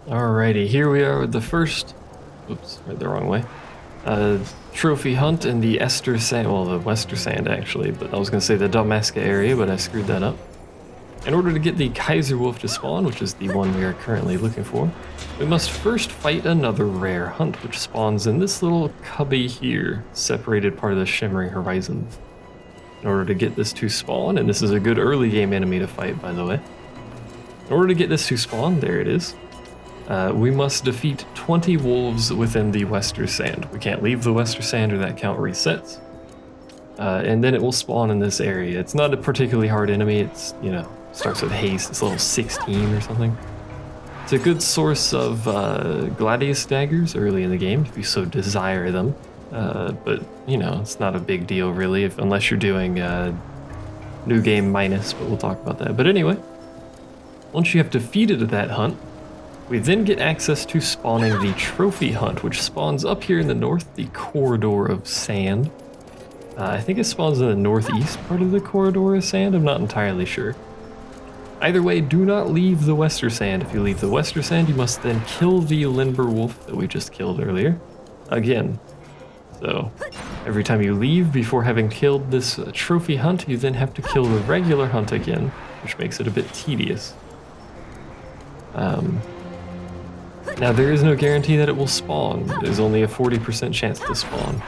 Alrighty, here we are with the first, oops, went the wrong way, trophy hunt in the Estersand, well the Westersand actually, but I was going to say the Dalmasca area, but I screwed that up. In order to get the Kaiser wolf to spawn, which is the one we are currently looking for, we must first fight another rare hunt, which spawns in this little cubby here, separated part of the Shimmering Horizon. In order to get this to spawn, and this is a good early game enemy to fight by the way, in order to get this to spawn, there it is, we must defeat 20 wolves within the Westersand. We can't leave the Westersand or that count resets. And then it will spawn in this area. It's not a particularly hard enemy. It's, starts with haste. It's level 16 or something. It's a good source of Gladius daggers early in the game if you so desire them. But, it's not a big deal really unless you're doing New Game Minus, but we'll talk about that. But anyway, once you have defeated that hunt, we then get access to spawning the trophy hunt, which spawns up here in the north, the Corridor of Sand. I think it spawns in the northeast part of the Corridor of Sand, I'm not entirely sure. Either way, do not leave the Westersand. If you leave the Westersand, you must then kill the Lindbur wolf that we just killed earlier, again. So, every time you leave before having killed this trophy hunt, you then have to kill the regular hunt again, which makes it a bit tedious. Now there is no guarantee that it will spawn. There's only a 40% chance to spawn.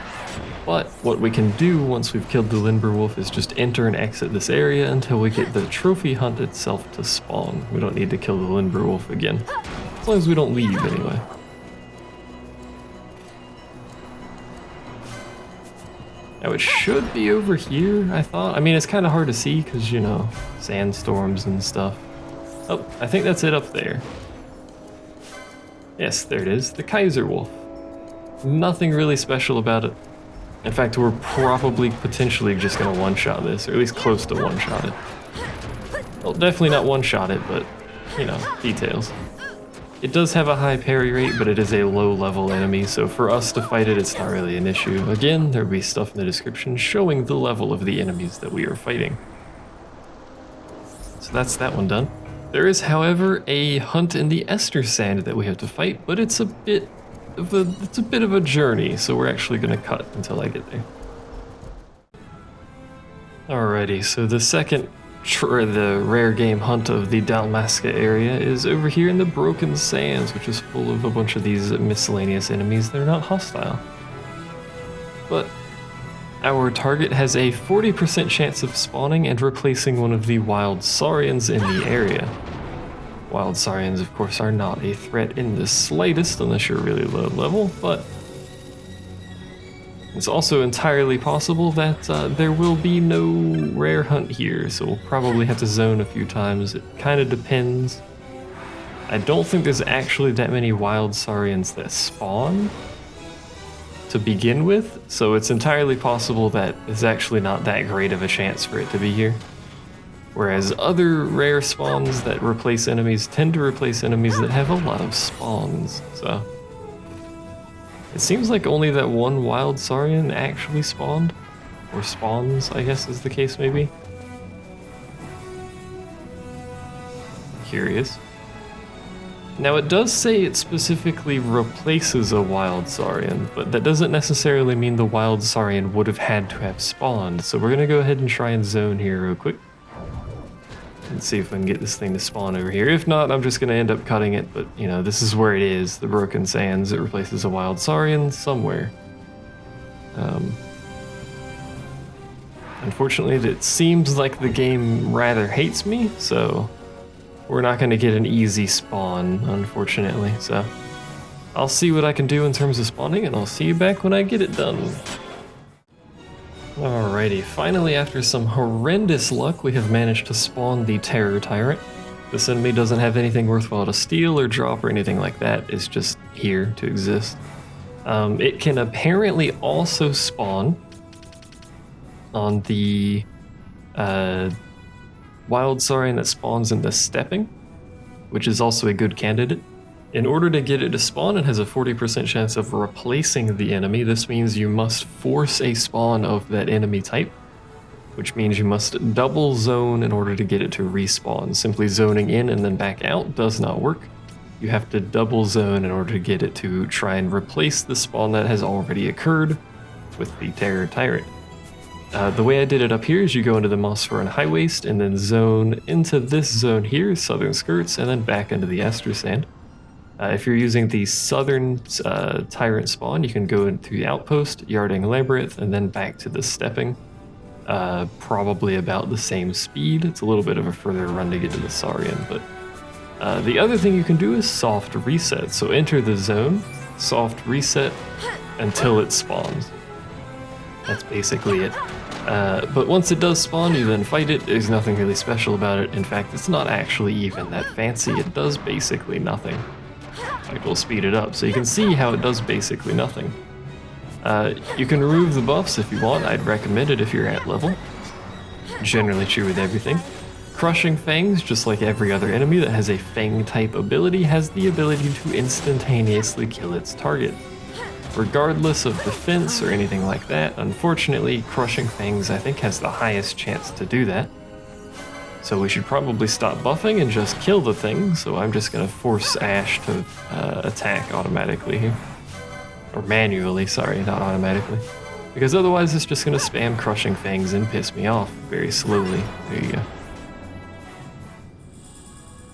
But what we can do once we've killed the Lindbur wolf is just enter and exit this area until we get the trophy hunt itself to spawn. We don't need to kill the Lindbur wolf again. As long as we don't leave anyway. Now it should be over here, I thought. I mean, it's kind of hard to see because, sandstorms and stuff. Oh, I think that's it up there. Yes, there it is, the Kaiser wolf. Nothing really special about it. In fact, we're probably potentially just gonna one-shot this, or at least close to one-shot it. Well, definitely not one-shot it, but, details. It does have a high parry rate, but it is a low-level enemy, so for us to fight it, it's not really an issue. Again, there'll be stuff in the description showing the level of the enemies that we are fighting. So that's that one done. There is, however, a hunt in the Estersand that we have to fight, but it's a bit of a journey, so we're actually going to cut until I get there. Alrighty, so the second the rare game hunt of the Dalmasca area is over here in the Broken Sands, which is full of a bunch of these miscellaneous enemies that are not hostile. But our target has a 40% chance of spawning and replacing one of the Wild Saurians in the area. Wild Saurians, of course, are not a threat in the slightest unless you're really low level, but it's also entirely possible that there will be no rare hunt here, so we'll probably have to zone a few times. It kind of depends. I don't think there's actually that many Wild Saurians that spawn to begin with, so it's entirely possible that it's actually not that great of a chance for it to be here. Whereas other rare spawns that replace enemies tend to replace enemies that have a lot of spawns, so. It seems like only that one Wild Saurian actually spawned, or spawns, I guess is the case maybe. Curious. Now it does say it specifically replaces a Wild Saurian, but that doesn't necessarily mean the Wild Saurian would have had to have spawned, so we're gonna go ahead and try and zone here real quick. And see if I can get this thing to spawn over here. If not, I'm just gonna end up cutting it, but this is where it is, the Broken Sands. It replaces a Wild Saurian somewhere. Unfortunately, it seems like the game rather hates me, so we're not gonna get an easy spawn, unfortunately, so I'll see what I can do in terms of spawning, and I'll see you back when I get it done. Alrighty, finally after some horrendous luck, we have managed to spawn the Terror Tyrant. This enemy doesn't have anything worthwhile to steal or drop or anything like that, it's just here to exist. It can apparently also spawn on the Wild Saurian that spawns in the Stepping, which is also a good candidate. In order to get it to spawn, it has a 40% chance of replacing the enemy. This means you must force a spawn of that enemy type, which means you must double zone in order to get it to respawn. Simply zoning in and then back out does not work. you have to double zone in order to get it to try and replace the spawn that has already occurred with the Tyrant. The way I did it up here is you go into the Mossfur and High Waste and then zone into this zone here, Southern Skirts, and then back into the Estersand. If you're using the Southern Tyrant spawn, you can go into the Outpost, Yarding Labyrinth, and then back to the Stepping. Probably about the same speed. It's a little bit of a further run to get to the Saurian, but the other thing you can do is soft reset. So enter the zone, soft reset until it spawns. That's basically it. But once it does spawn, you then fight it. There's nothing really special about it. In fact, it's not actually even that fancy. It does basically nothing. Like, we'll speed it up so you can see how it does basically nothing. You can remove the buffs if you want. I'd recommend it if you're at level. Generally true with everything. Crushing Fangs, just like every other enemy that has a Fang type ability, has the ability to instantaneously kill its target. Regardless of defense or anything like that, unfortunately, Crushing Fangs I think has the highest chance to do that. So we should probably stop buffing and just kill the thing, so I'm just going to force Ash to attack automatically here. Or manually, sorry, not automatically. Because otherwise it's just going to spam Crushing Fangs and piss me off very slowly. There you go.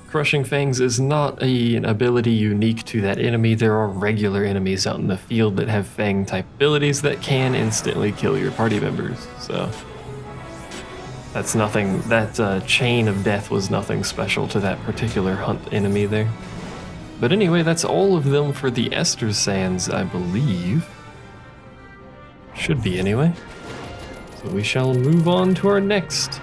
Crushing Fangs is not an ability unique to that enemy. There are regular enemies out in the field that have Fang type abilities that can instantly kill your party members, so that's nothing. That chain of death was nothing special to that particular hunt enemy there. But anyway, that's all of them for the Estersand, I believe. Should be anyway. So we shall move on to our next